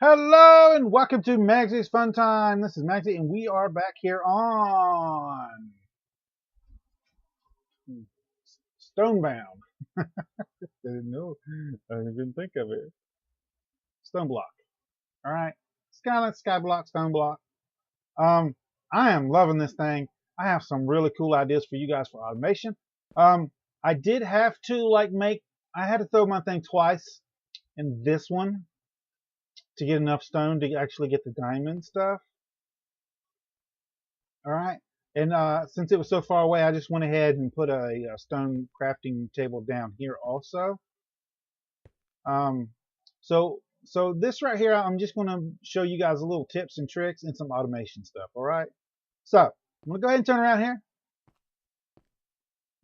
Hello and welcome to Magzie's Fun Time. This is Magzie and we are back here on Stonebound. I didn't know. I didn't even think of it. Stoneblock. All right. Skyline, Skyblock, Stoneblock. I am loving this thing. I have some really cool ideas for you guys for automation. I did have to I had to throw my thing twice in this one to get enough stone to actually get the diamond stuff. All right. And since it was so far away, I just went ahead and put a stone crafting table down here also. So this right here, I'm just going to show you guys a little tips and tricks and some automation stuff. All right. So I'm going to go ahead and turn around here.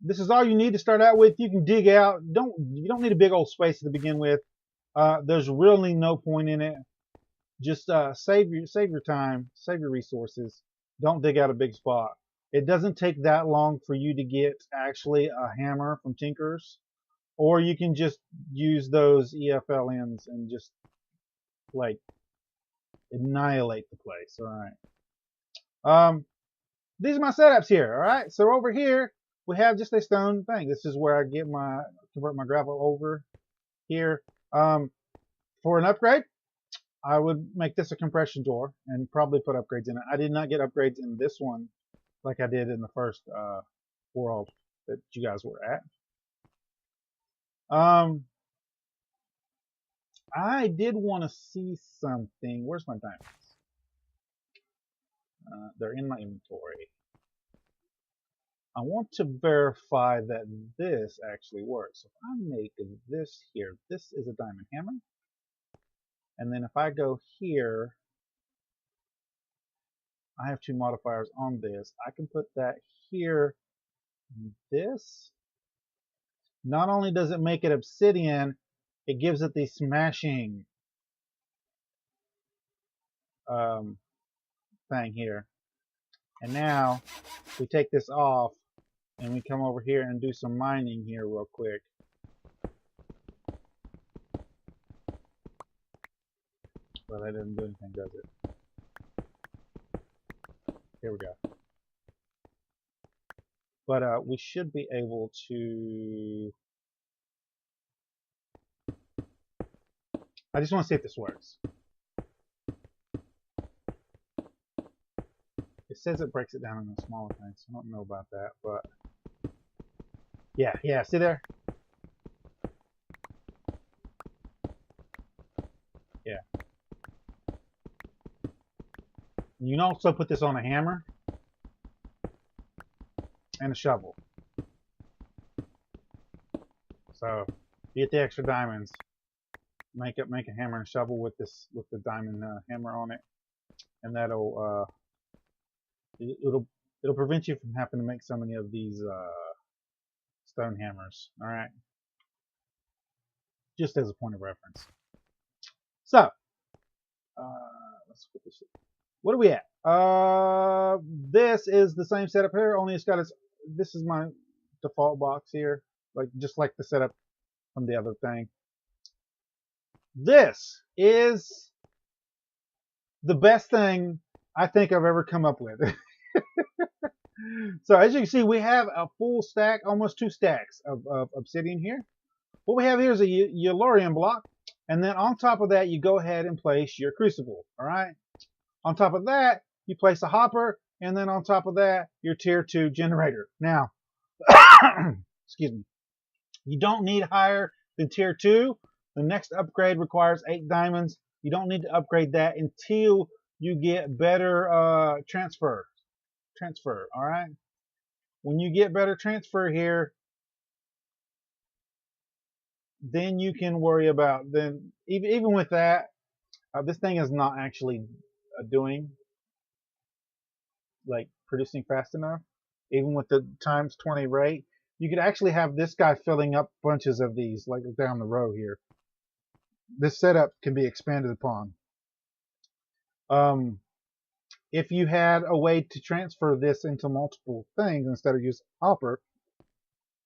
This is all you need to start out with. You can dig out. You don't need a big old space to begin with. There's really no point in it. Just save your time, save your resources. Don't dig out a big spot. It doesn't take that long for you to get actually a hammer from Tinker's, or you can just use those EFLNs and just like annihilate the place. All right. These are my setups here. All right. So over here we have just a stone thing. This is where I convert my gravel over here. For an upgrade, I would make this a compression door and probably put upgrades in it. I did not get upgrades in this one like I did in the first world that you guys were at. I did want to see something. Where's my diamonds? They're in my inventory. I want to verify that this actually works. If I make this here, this is a diamond hammer. And then if I go here, I have two modifiers on this. I can put that here. This. Not only does it make it obsidian, it gives it the smashing thing here. And now we take this off and we come over here and do some mining here real quick. Well, that doesn't do anything, does it? Here we go. But we should be able to... I just want to see if this works. It says it breaks it down into smaller things. I don't know about that, but... Yeah, see there? Yeah. You can also put this on a hammer and a shovel. So you get the extra diamonds. Make a hammer and shovel with the diamond hammer on it, and that'll it'll prevent you from having to make so many of these stone hammers. All right, just as a point of reference. So let's put this. What are we at? This is the same setup here, only it's got its. This is my default box here, just like the setup from the other thing. This is the best thing I think I've ever come up with. So as you can see, we have a full stack, almost 2 stacks of obsidian here. What we have here is a Yellorium block, and then on top of that, you go ahead and place your crucible. All right. On top of that, you place a hopper, and then on top of that, your tier 2 generator. Now, excuse me, you don't need higher than tier 2. The next upgrade requires 8 diamonds. You don't need to upgrade that until you get better transfer. All right. When you get better transfer here, then you can worry about even with that. This thing is not actually producing fast enough. Even with the times 20 rate, you could actually have this guy filling up bunches of these like down the row here. This setup can be expanded upon. If you had a way to transfer this into multiple things instead of using hopper,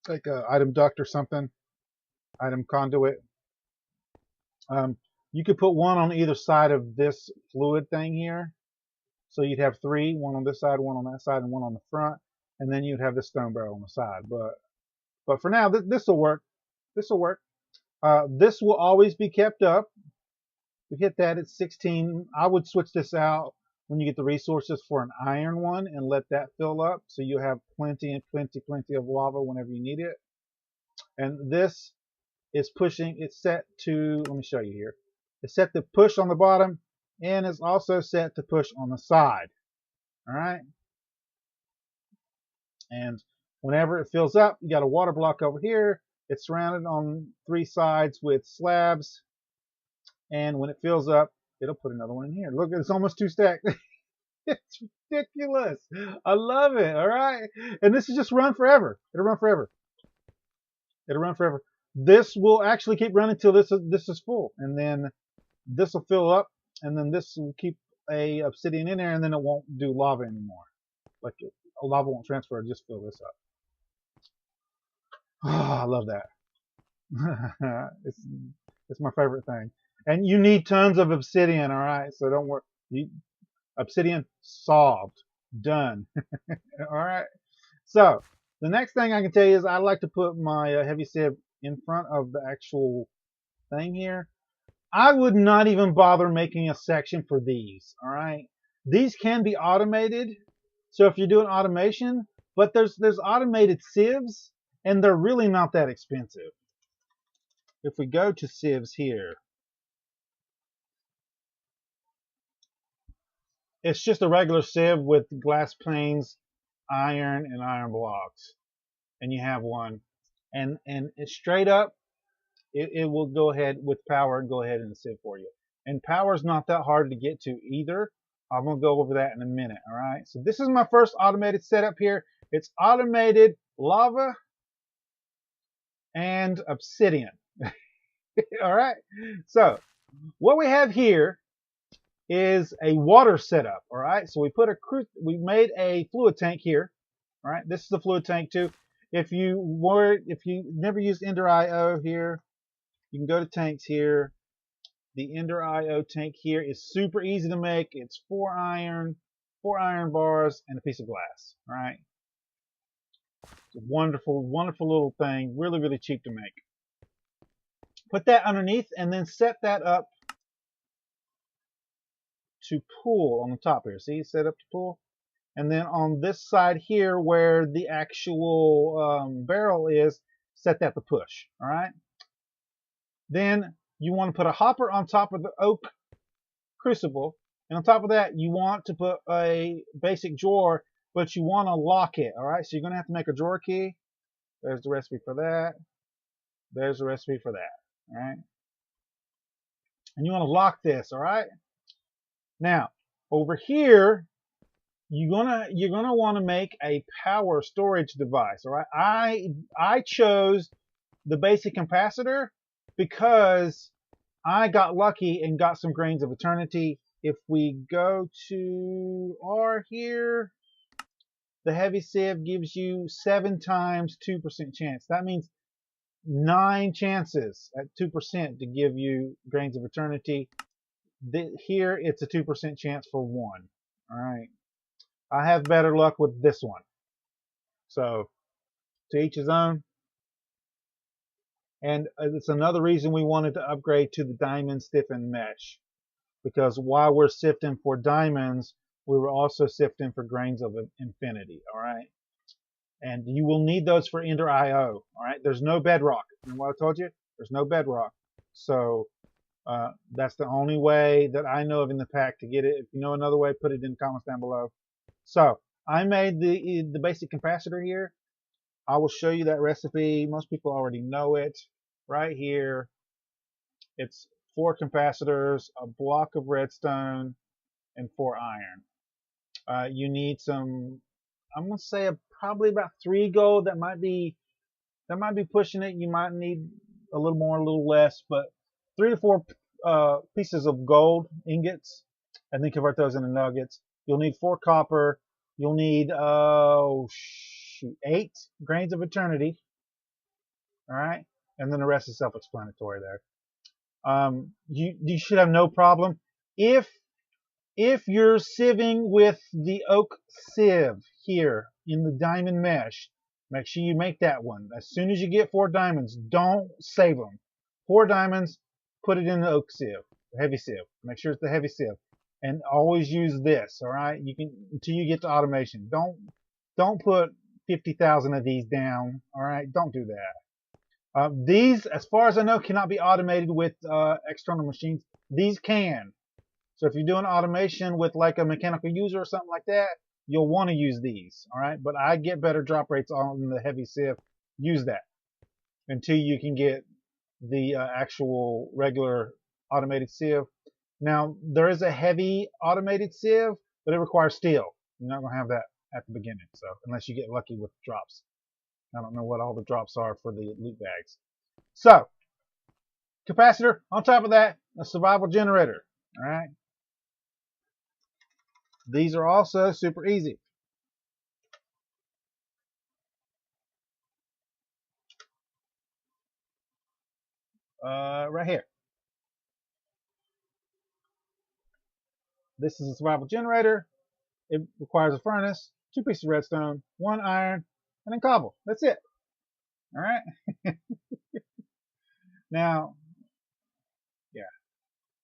like an item duct or something, item conduit, You could put one on either side of this fluid thing here. So you'd have three, one on this side, one on that side, and one on the front. And then you'd have the stone barrel on the side. But for now, this will work. This will work. This will always be kept up. We hit that at 16. I would switch this out when you get the resources for an iron one and let that fill up. So you have plenty and plenty of lava whenever you need it. And this is pushing, it's set to, let me show you here. It's set to push on the bottom and it's also set to push on the side. All right. And whenever it fills up, you got a water block over here. It's surrounded on 3 sides with slabs. And when it fills up, it'll put another one in here. Look, it's almost 2 stacked. It's ridiculous. I love it. All right. And this is just run forever. It'll run forever. It'll run forever. This will actually keep running till this is full. And then this will fill up. And then this will keep a obsidian in there. And then it won't do lava anymore. Like lava won't transfer. It'll just fill this up. Oh, I love that. It's my favorite thing. And you need tons of obsidian, all right? So don't worry. Obsidian solved. Done. All right. So the next thing I can tell you is I like to put my heavy sieve in front of the actual thing here. I would not even bother making a section for these, all right? These can be automated. So if you're doing automation, but there's automated sieves, and they're really not that expensive. If we go to sieves here, it's just a regular sieve with glass planes, iron, and iron blocks. And you have one. And it's straight up, it will go ahead with power and go ahead and sieve for you. And power is not that hard to get to either. I'm going to go over that in a minute, all right? So this is my first automated setup here. It's automated lava and obsidian. All right? So what we have here is a water setup, all right? So we made a fluid tank here, all right? This is a fluid tank too. If you never used Ender IO here, you can go to tanks here. The Ender IO tank here is super easy to make. It's 4 iron bars, and a piece of glass, all right? It's a wonderful, wonderful little thing. Really, really cheap to make. Put that underneath and then set that up to pool on the top here. See, set up to pool. And then on this side here where the actual barrel is, set that to push, all right? Then you want to put a hopper on top of the oak crucible. And on top of that, you want to put a basic drawer, but you want to lock it, all right? So you're going to have to make a drawer key. There's the recipe for that. There's the recipe for that, all right? And you want to lock this, all right? Now, over here, you're gonna want to make a power storage device, all right? I chose the basic capacitor because I got lucky and got some grains of eternity. If we go to R here, the heavy sieve gives you 7 times 2% chance. That means 9 chances at 2% to give you grains of eternity. Here it's a 2% chance for 1. All right. I have better luck with this one. So to each his own. And it's another reason we wanted to upgrade to the diamond stiffened mesh, because while we're sifting for diamonds, we were also sifting for grains of infinity. All right. And you will need those for Ender IO. All right. There's no bedrock. Remember what I told you? There's no bedrock. So that's the only way that I know of in the pack to get it. If you know another way, put it in the comments down below. So I made the basic capacitor here. I will show you that recipe. Most people already know it. Right here, it's 4 capacitors, a block of redstone, and 4 iron. You need some, I'm gonna say probably about 3 gold. That might be pushing it. You might need a little more, a little less, but 3 to 4 pieces of gold ingots, and then convert those into nuggets. You'll need 4 copper. You'll need 8 grains of eternity. All right, and then the rest is self-explanatory there. You should have no problem. If you're sieving with the oak sieve here in the diamond mesh, make sure you make that one. As soon as you get 4 diamonds, don't save them. 4 diamonds, put it in the oak sieve, the heavy sieve. Make sure it's the heavy sieve, and always use this. All right, you can until you get to automation. Don't put 50,000 of these down. All right, don't do that. These, as far as I know, cannot be automated with external machines. These can. So if you're doing automation with like a mechanical user or something like that, you'll want to use these. All right, but I get better drop rates on the heavy sieve. Use that until you can get the actual regular automated sieve. Now there is a heavy automated sieve, but it requires steel. You're not going to have that at the beginning, so unless you get lucky with drops. I don't know what all the drops are for the loot bags. So, capacitor, on top of that, a survival generator. All right. These are also super easy. Right here. This is a survival generator. It requires a furnace, 2 pieces of redstone, 1 iron, and then cobble. That's it. All right. Now, yeah.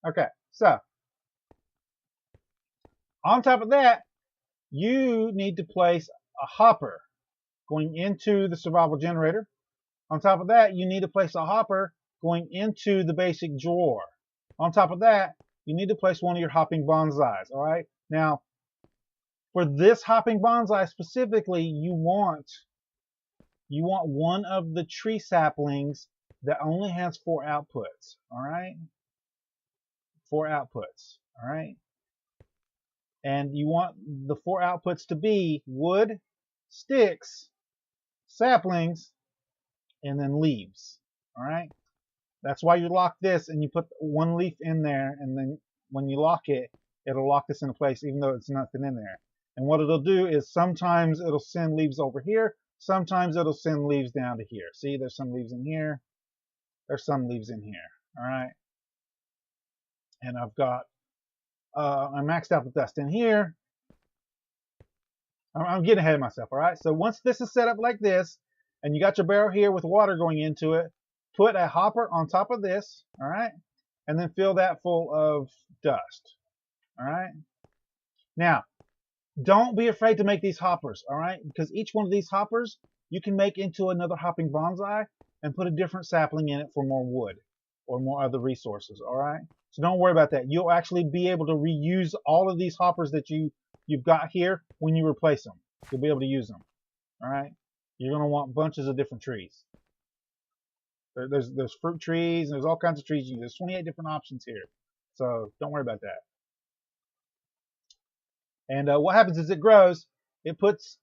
Okay. So, on top of that, you need to place a hopper going into the survival generator. On top of that, you need to place a hopper going into the basic drawer. On top of that, you need to place one of your hopping bonsais. All right. Now, for this hopping bonsai specifically, you want one of the tree saplings that only has 4 outputs. All right. 4 outputs. All right. And you want the 4 outputs to be wood, sticks, saplings, and then leaves. All right. That's why you lock this and you put 1 leaf in there, and then when you lock it, it'll lock this into place even though it's nothing in there. And what it'll do is sometimes it'll send leaves over here, sometimes it'll send leaves down to here. See, there's some leaves in here, there's some leaves in here. All right. And I've got, I maxed out the dust in here. I'm getting ahead of myself. All right. So once this is set up like this, and you got your barrel here with water going into it, put a hopper on top of this, all right, and then fill that full of dust, all right. Now, don't be afraid to make these hoppers, all right, because each one of these hoppers you can make into another hopping bonsai and put a different sapling in it for more wood or more other resources, all right. So don't worry about that. You'll actually be able to reuse all of these hoppers that you've got here when you replace them. You'll be able to use them, all right. You're going to want bunches of different trees. There's fruit trees, and there's all kinds of trees. There's 28 different options here. So don't worry about that. And what happens is it grows. It puts,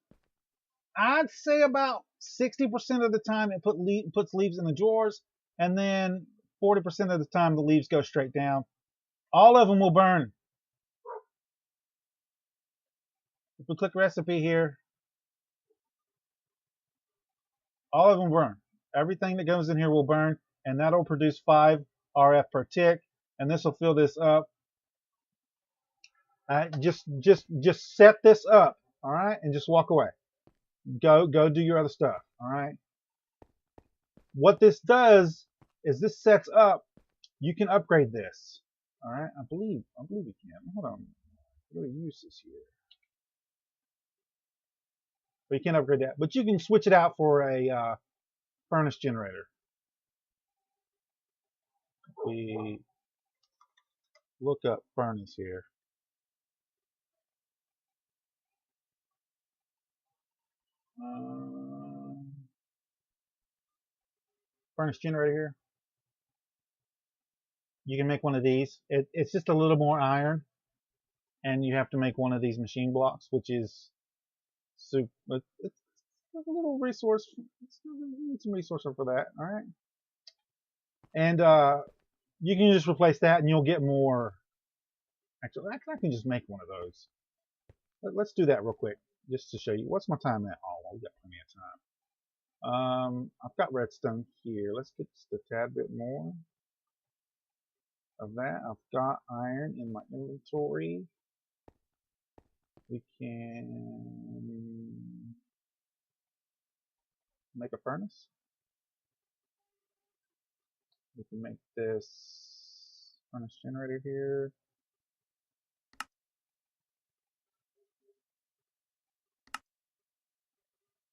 I'd say about 60% of the time it puts leaves in the drawers, and then 40% of the time the leaves go straight down. All of them will burn. If we click recipe here, all of them burn. Everything that goes in here will burn, and that'll produce 5 RF per tick, and this will fill this up. Just set this up, all right, and just walk away. Go do your other stuff, all right. What this does is this sets up. You can upgrade this, all right. I believe we can. Hold on, what do we use this here? But you can't upgrade that, but you can switch it out for a furnace generator. We look up furnace here. Furnace generator here. You can make one of these. It's just a little more iron, and you have to make one of these machine blocks, which is super. It's a little resource. You need some resource for that. All right, and you can just replace that, and you'll get more. Actually, I can just make one of those. Let's do that real quick, just to show you. What's my time at? Oh, we got plenty of time. I've got redstone here. Let's get just a tad bit more. of that. I've got iron in my inventory. We can make a furnace. We can make this furnace generator here.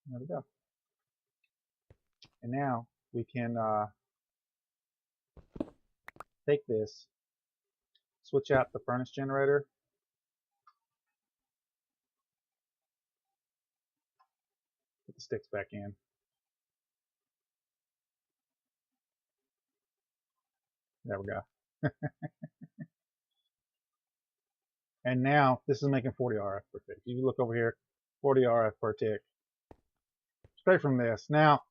There we go. And now we can take this, switch out the furnace generator, put the sticks back in. There we go. And now this is making 40 RF per tick. You look over here, 40 RF per tick. Straight from this. Now,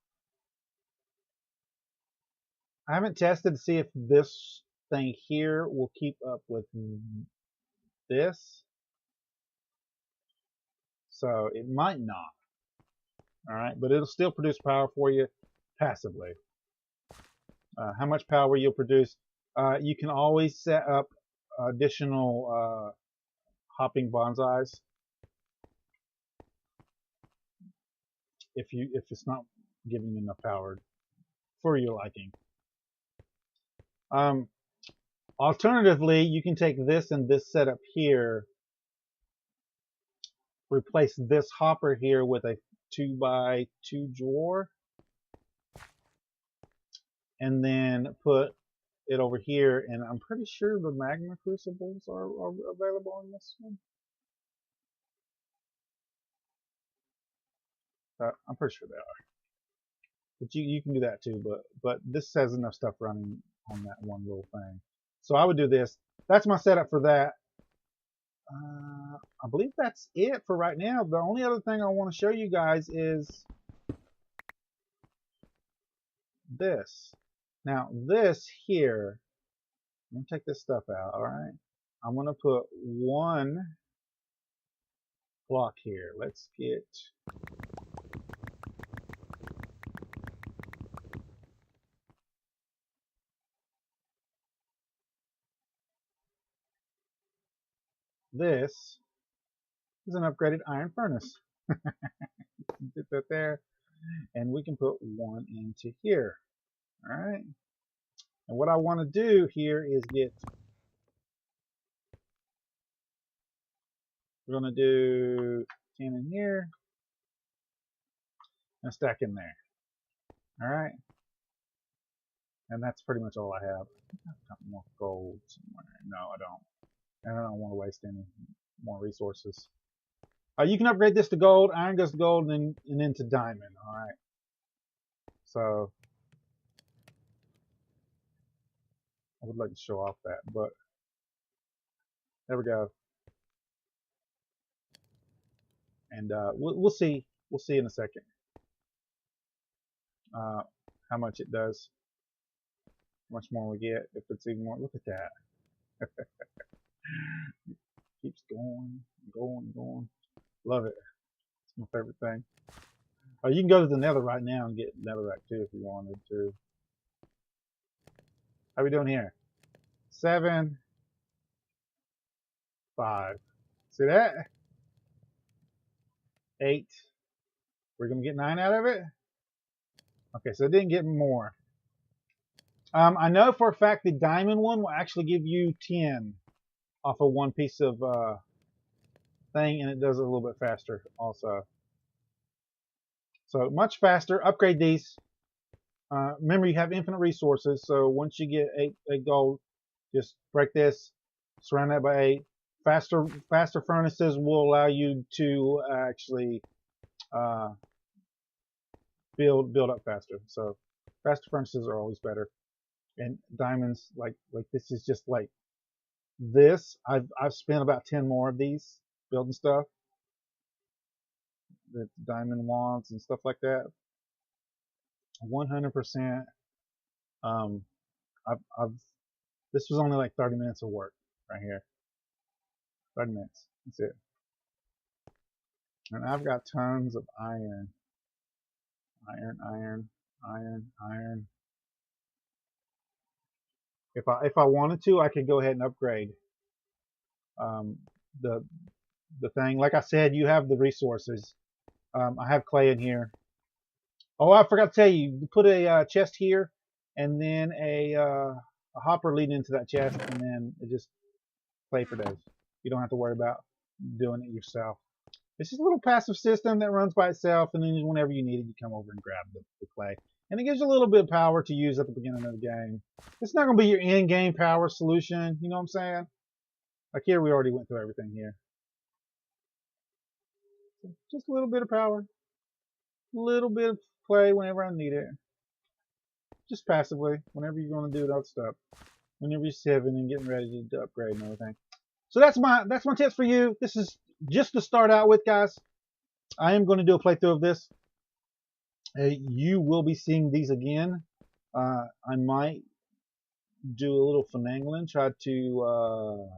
I haven't tested to see if this thing here will keep up with this. So it might not. Alright, but it'll still produce power for you passively. How much power you'll produce, you can always set up additional hopping bonsais if it's not giving you enough power for your liking. Alternatively, you can take this and this setup here, replace this hopper here with a 2x2 drawer, and then put it over here, and I'm pretty sure the magma crucibles are available on this one. I'm pretty sure they are. But you can do that too, but this has enough stuff running on that one little thing. So I would do this. That's my setup for that. I believe that's it for right now. The only other thing I want to show you guys is this. Now this here, I'm going to take this stuff out, alright? I'm going to put one block here. Let's get this is an upgraded iron furnace. Get that there, and we can put one into here. Alright, and what I want to do here is we're going to do 10 in here and a stack in there. Alright, and that's pretty much all I have. I've got more gold somewhere. No, I don't. And I don't want to waste any more resources. You can upgrade this to gold. Iron goes to gold and then to diamond. Alright. So, I would like to show off that, but there we go. And we'll see. We'll see in a second how much it does. How much more we get, if it's even more. Look at that. Keeps going, going. Love it. It's my favorite thing. Oh, you can go to the nether right now and get netherrack too if you wanted to. How we doing here? 7, 5. See that? 8. We're gonna get 9 out of it. Okay, so it didn't get more. I know for a fact the diamond one will actually give you 10 off of one piece of thing, and it does it a little bit faster also. So much faster. Upgrade these. Remember, you have infinite resources, so once you get 8 gold, just break this, surround that by 8. Faster furnaces will allow you to actually build up faster. So faster furnaces are always better. And diamonds, like this is just like this. I've spent about 10 more of these building stuff. The diamond wands and stuff like that. 100%. This was only like 30 minutes of work right here. 30 minutes. That's it. And I've got tons of iron. Iron. If I wanted to, I could go ahead and upgrade um, the thing. Like I said, you have the resources. I have clay in here. Oh, I forgot to tell you. You put a chest here, and then a hopper leading into that chest, and then it just play for days. You don't have to worry about doing it yourself. It's just a little passive system that runs by itself, and then whenever you need it, you come over and grab the clay. And it gives you a little bit of power to use at the beginning of the game. It's not going to be your in-game power solution, you know what I'm saying? Like here, we already went through everything here. So just a little bit of power, a little bit of clay whenever I need it. Just passively, whenever you're going to do that stuff. Whenever you're sieving and getting ready to upgrade and everything. So that's my tips for you. This is just to start out with, guys. I am going to do a playthrough of this. You will be seeing these again. I might do a little finagling, try to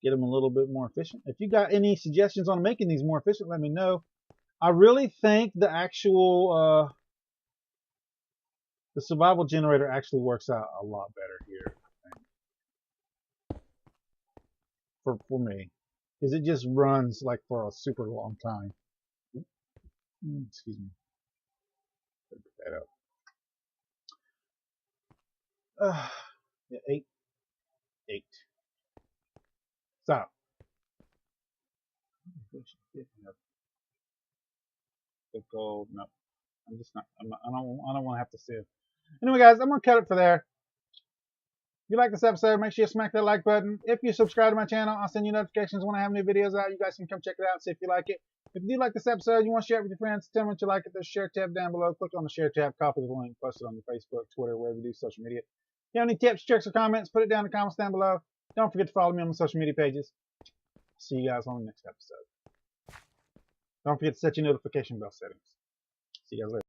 get them a little bit more efficient. If you got any suggestions on making these more efficient, let me know. I really think the actual the survival generator actually works out a lot better here, I think. For me, because it just runs like for a super long time. Excuse me. Put that up. Yeah, 8. Stop. The gold. No, I'm just not. I don't want to have to sieve. Anyway, guys, I'm gonna cut it for there. If you like this episode, make sure you smack that like button. If you subscribe to my channel, I'll send you notifications when I have new videos out. You guys can come check it out and see if you like it. If you do like this episode, you want to share it with your friends, tell them what you like it. There's a share tab down below. Click on the share tab, copy the link, post it on your Facebook, Twitter, wherever you do social media. If you have any tips, tricks, or comments, put it down in the comments down below. Don't forget to follow me on my social media pages. See you guys on the next episode. Don't forget to set your notification bell settings. See you guys later.